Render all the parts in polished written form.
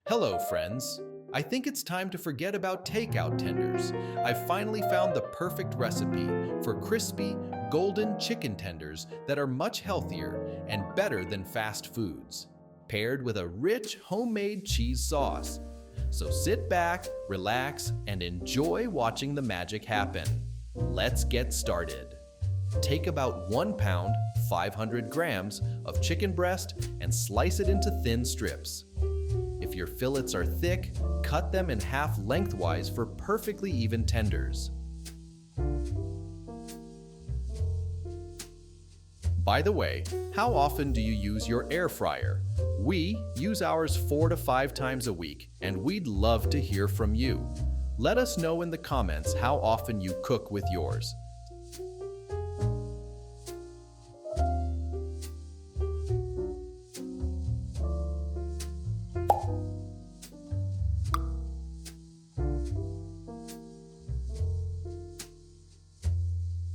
Hello, friends. I think it's time to forget about takeout tenders. I've finally found the perfect recipe for crispy, golden chicken tenders that are much healthier and better than fast foods, paired with a rich homemade cheese sauce. So sit back, relax, and enjoy watching the magic happen. Let's get started. Take about 1 pound, 500 grams of chicken breast and slice it into thin strips. If your fillets are thick, cut them in half lengthwise for perfectly even tenders. By the way, how often do you use your air fryer? We use ours 4 to 5 times a week, and we'd love to hear from you. Let us know in the comments how often you cook with yours.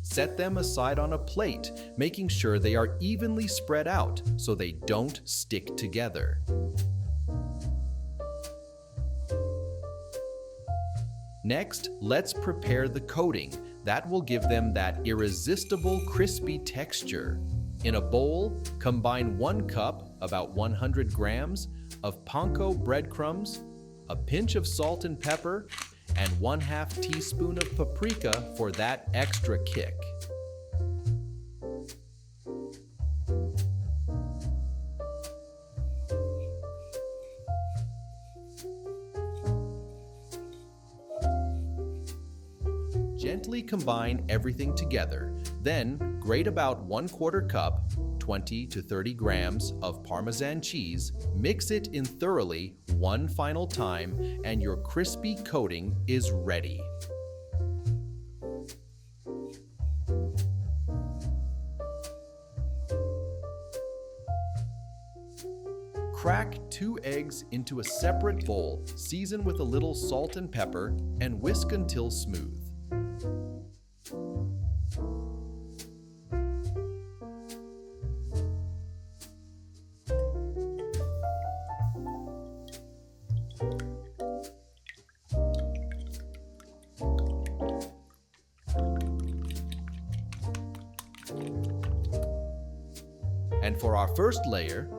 Set them aside on a plate, making sure they are evenly spread out so they don't stick together. Next, let's prepare the coating that will give them that irresistible crispy texture. In a bowl, combine 1 cup, about 100 grams, of panko breadcrumbs, a pinch of salt and pepper, and 1/2 teaspoon of paprika for that extra kick. Gently combine everything together, then grate about 1/4 cup, 20 to 30 grams of Parmesan cheese, mix it in thoroughly one final time, and your crispy coating is ready. Crack 2 eggs into a separate bowl, season with a little salt and pepper, and whisk until smooth. And for our first layer,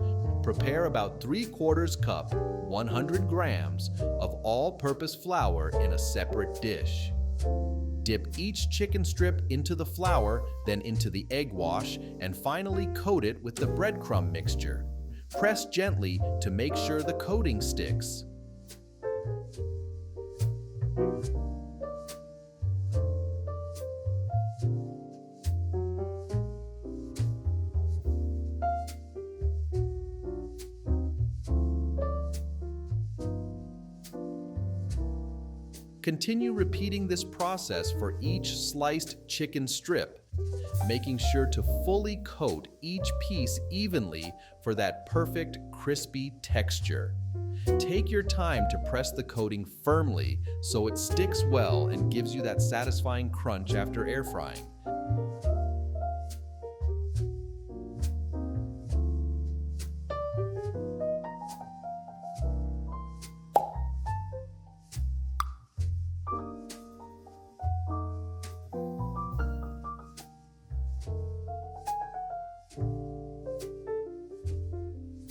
prepare about 3/4 cup, 100 grams of all-purpose flour in a separate dish. Dip each chicken strip into the flour, then into the egg wash, and finally coat it with the breadcrumb mixture. Press gently to make sure the coating sticks. Continue repeating this process for each sliced chicken strip, making sure to fully coat each piece evenly for that perfect crispy texture. Take your time to press the coating firmly so it sticks well and gives you that satisfying crunch after air frying.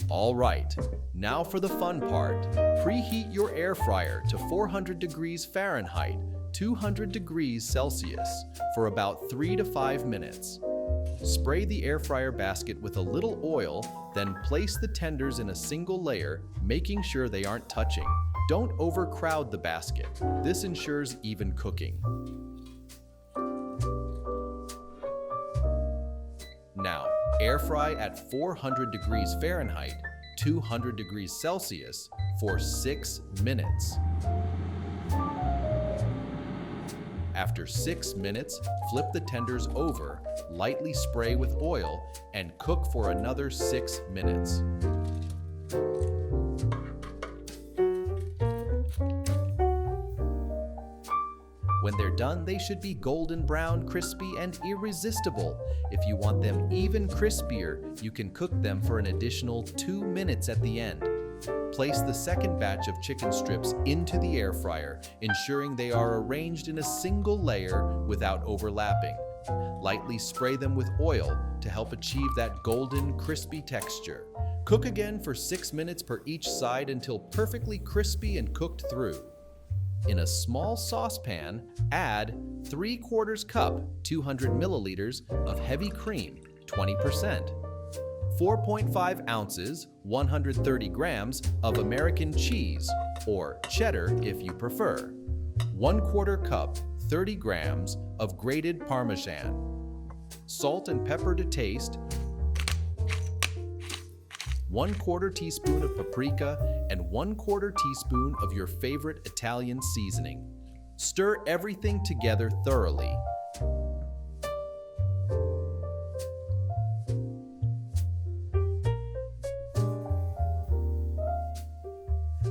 All right, now for the fun part. Preheat your air fryer to 400 degrees Fahrenheit, 200 degrees Celsius, for about 3 to 5 minutes. Spray the air fryer basket with a little oil, then place the tenders in a single layer, making sure they aren't touching. Don't overcrowd the basket. This ensures even cooking. Now, air fry at 400 degrees Fahrenheit, 200 degrees Celsius for 6 minutes. After 6 minutes, flip the tenders over, lightly spray with oil, and cook for another 6 minutes. When they're done, they should be golden brown, crispy, and irresistible. If you want them even crispier, you can cook them for an additional 2 minutes at the end. Place the second batch of chicken strips into the air fryer, ensuring they are arranged in a single layer without overlapping. Lightly spray them with oil to help achieve that golden, crispy texture. Cook again for 6 minutes per each side until perfectly crispy and cooked through. In a small saucepan, add 3/4 cup, 200 milliliters of heavy cream, 20%. 4.5 ounces, 130 grams of American cheese, or cheddar if you prefer. 1/4 cup, 30 grams of grated Parmesan. Salt and pepper to taste. 1/4 teaspoon of paprika and 1/4 teaspoon of your favorite Italian seasoning. Stir everything together thoroughly.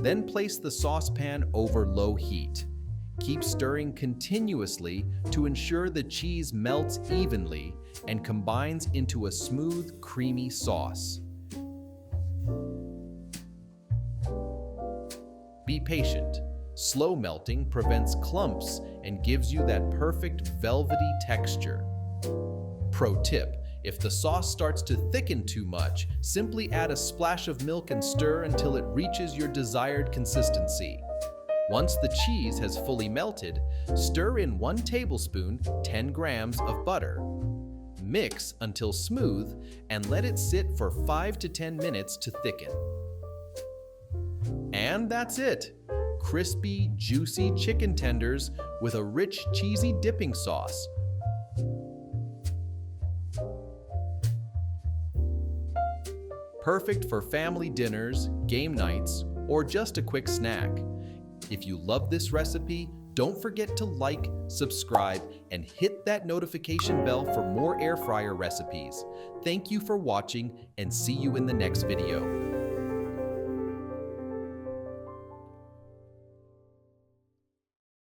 Then place the saucepan over low heat. Keep stirring continuously to ensure the cheese melts evenly and combines into a smooth, creamy sauce. Be patient. Slow melting prevents clumps and gives you that perfect velvety texture. Pro tip: if the sauce starts to thicken too much, simply add a splash of milk and stir until it reaches your desired consistency. Once the cheese has fully melted, stir in 1 tablespoon, 10 grams of butter. Mix until smooth and let it sit for 5 to 10 minutes to thicken. And that's it! Crispy, juicy chicken tenders with a rich, cheesy dipping sauce. Perfect for family dinners, game nights, or just a quick snack. If you love this recipe, don't forget to like, subscribe, and hit that notification bell for more air fryer recipes. Thank you for watching, and see you in the next video.